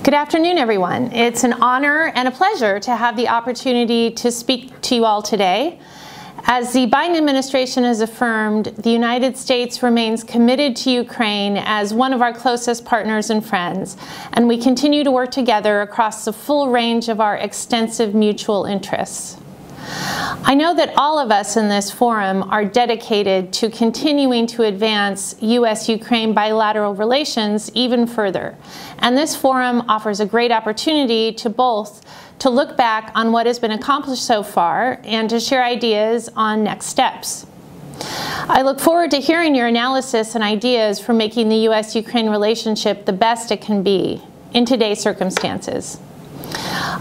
Good afternoon, everyone. It's an honor and a pleasure to have the opportunity to speak to you all today. As the Biden administration has affirmed, the United States remains committed to Ukraine as one of our closest partners and friends, and we continue to work together across the full range of our extensive mutual interests. I know that all of us in this forum are dedicated to continuing to advance U.S.-Ukraine bilateral relations even further, and this forum offers a great opportunity to both to look back on what has been accomplished so far and to share ideas on next steps. I look forward to hearing your analysis and ideas for making the U.S.-Ukraine relationship the best it can be in today's circumstances.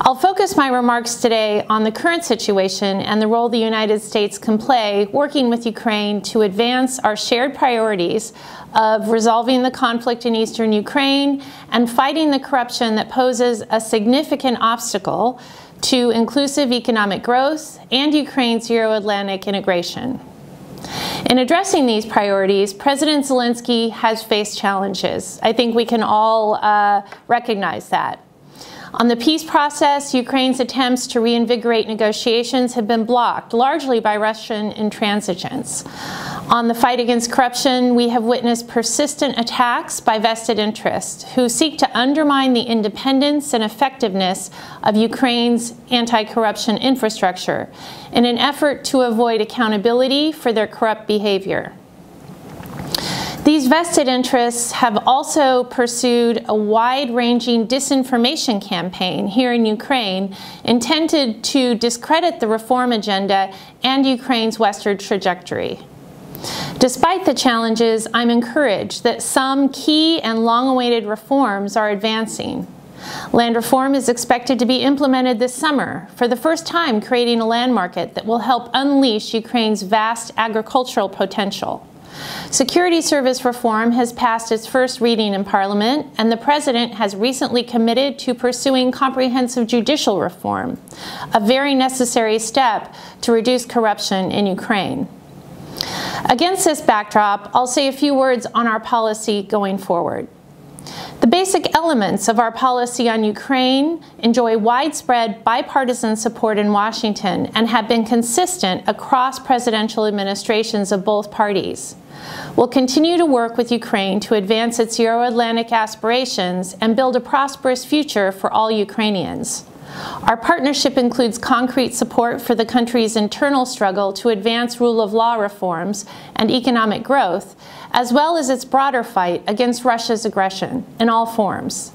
I'll focus my remarks today on the current situation and the role the United States can play working with Ukraine to advance our shared priorities of resolving the conflict in eastern Ukraine and fighting the corruption that poses a significant obstacle to inclusive economic growth and Ukraine's Euro-Atlantic integration. In addressing these priorities, President Zelensky has faced challenges. I think we can all recognize that. On the peace process, Ukraine's attempts to reinvigorate negotiations have been blocked, largely by Russian intransigence. On the fight against corruption, we have witnessed persistent attacks by vested interests who seek to undermine the independence and effectiveness of Ukraine's anti-corruption infrastructure in an effort to avoid accountability for their corrupt behavior. These vested interests have also pursued a wide-ranging disinformation campaign here in Ukraine intended to discredit the reform agenda and Ukraine's westward trajectory. Despite the challenges, I'm encouraged that some key and long-awaited reforms are advancing. Land reform is expected to be implemented this summer, for the first time creating a land market that will help unleash Ukraine's vast agricultural potential. Security service reform has passed its first reading in Parliament, and the President has recently committed to pursuing comprehensive judicial reform, a very necessary step to reduce corruption in Ukraine. Against this backdrop, I'll say a few words on our policy going forward. The basic elements of our policy on Ukraine enjoy widespread bipartisan support in Washington and have been consistent across presidential administrations of both parties. We'll continue to work with Ukraine to advance its Euro-Atlantic aspirations and build a prosperous future for all Ukrainians. Our partnership includes concrete support for the country's internal struggle to advance rule of law reforms and economic growth, as well as its broader fight against Russia's aggression in all forms.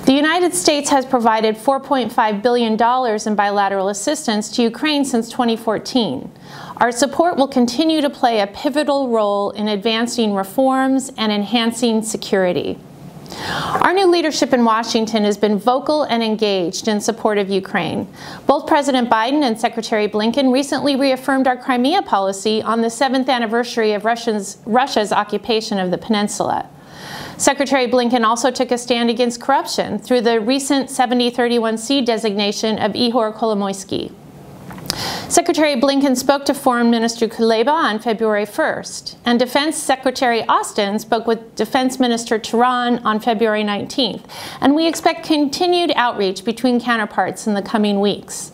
The United States has provided $4.5 billion in bilateral assistance to Ukraine since 2014. Our support will continue to play a pivotal role in advancing reforms and enhancing security. Our new leadership in Washington has been vocal and engaged in support of Ukraine. Both President Biden and Secretary Blinken recently reaffirmed our Crimea policy on the 7th anniversary of Russia's occupation of the peninsula. Secretary Blinken also took a stand against corruption through the recent 7031C designation of Ihor Kolomoisky. Secretary Blinken spoke to Foreign Minister Kuleba on February 1st, and Defense Secretary Austin spoke with Defense Minister Turan on February 19th, and we expect continued outreach between counterparts in the coming weeks.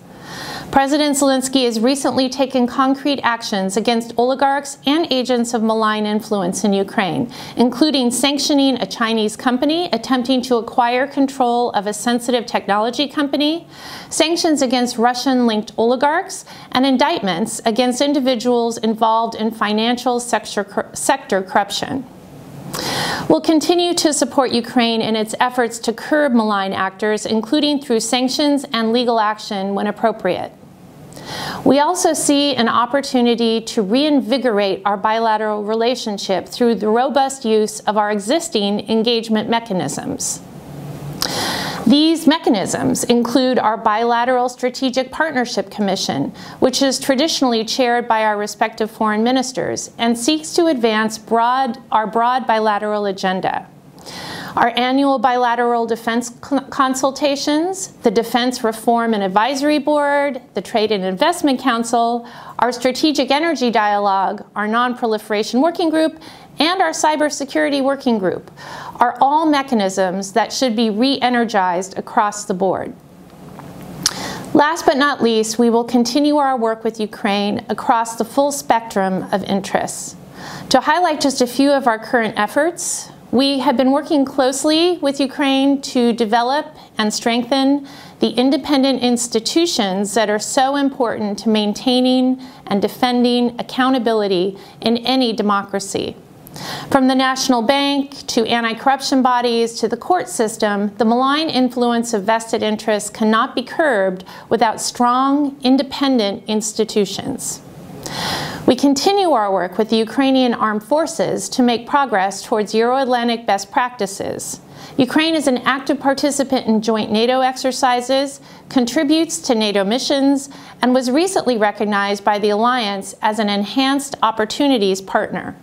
President Zelensky has recently taken concrete actions against oligarchs and agents of malign influence in Ukraine, including sanctioning a Chinese company attempting to acquire control of a sensitive technology company, sanctions against Russian-linked oligarchs, and indictments against individuals involved in financial sector corruption. We'll continue to support Ukraine in its efforts to curb malign actors, including through sanctions and legal action when appropriate. We also see an opportunity to reinvigorate our bilateral relationship through the robust use of our existing engagement mechanisms. These mechanisms include our Bilateral Strategic Partnership Commission, which is traditionally chaired by our respective foreign ministers and seeks to advance our broad bilateral agenda. Our annual bilateral defense consultations, the Defense Reform and Advisory Board, the Trade and Investment Council, our Strategic Energy Dialogue, our Non-Proliferation Working Group, and our Cybersecurity Working Group are all mechanisms that should be re-energized across the board. Last but not least, we will continue our work with Ukraine across the full spectrum of interests. To highlight just a few of our current efforts, we have been working closely with Ukraine to develop and strengthen the independent institutions that are so important to maintaining and defending accountability in any democracy. From the National Bank to anti-corruption bodies to the court system, the malign influence of vested interests cannot be curbed without strong, independent institutions. We continue our work with the Ukrainian armed forces to make progress towards Euro-Atlantic best practices. Ukraine is an active participant in joint NATO exercises, contributes to NATO missions, and was recently recognized by the alliance as an enhanced opportunities partner.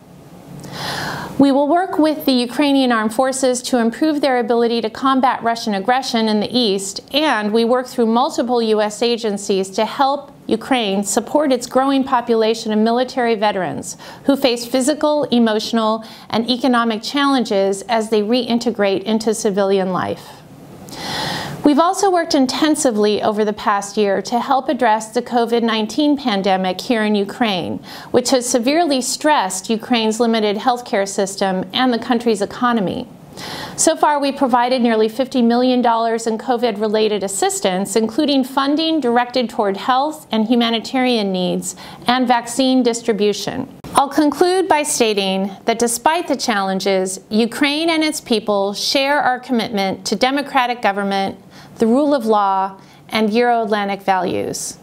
We will work with the Ukrainian armed forces to improve their ability to combat Russian aggression in the east, and we work through multiple U.S. agencies to help Ukraine support its growing population of military veterans who face physical, emotional, and economic challenges as they reintegrate into civilian life. We've also worked intensively over the past year to help address the COVID-19 pandemic here in Ukraine, which has severely stressed Ukraine's limited healthcare system and the country's economy. So far, we provided nearly $50 million in COVID-related assistance, including funding directed toward health and humanitarian needs and vaccine distribution. I'll conclude by stating that despite the challenges, Ukraine and its people share our commitment to democratic government, the rule of law, and Euro-Atlantic values.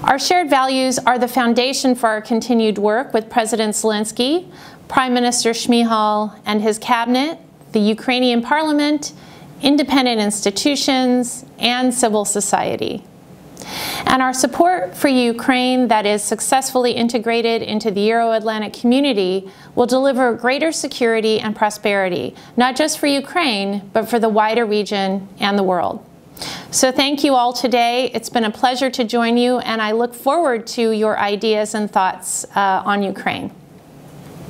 Our shared values are the foundation for our continued work with President Zelensky, Prime Minister Shmyhal and his cabinet, the Ukrainian parliament, independent institutions, and civil society. And our support for Ukraine that is successfully integrated into the Euro-Atlantic community will deliver greater security and prosperity, not just for Ukraine, but for the wider region and the world. So thank you all today. It's been a pleasure to join you, and I look forward to your ideas and thoughts on Ukraine.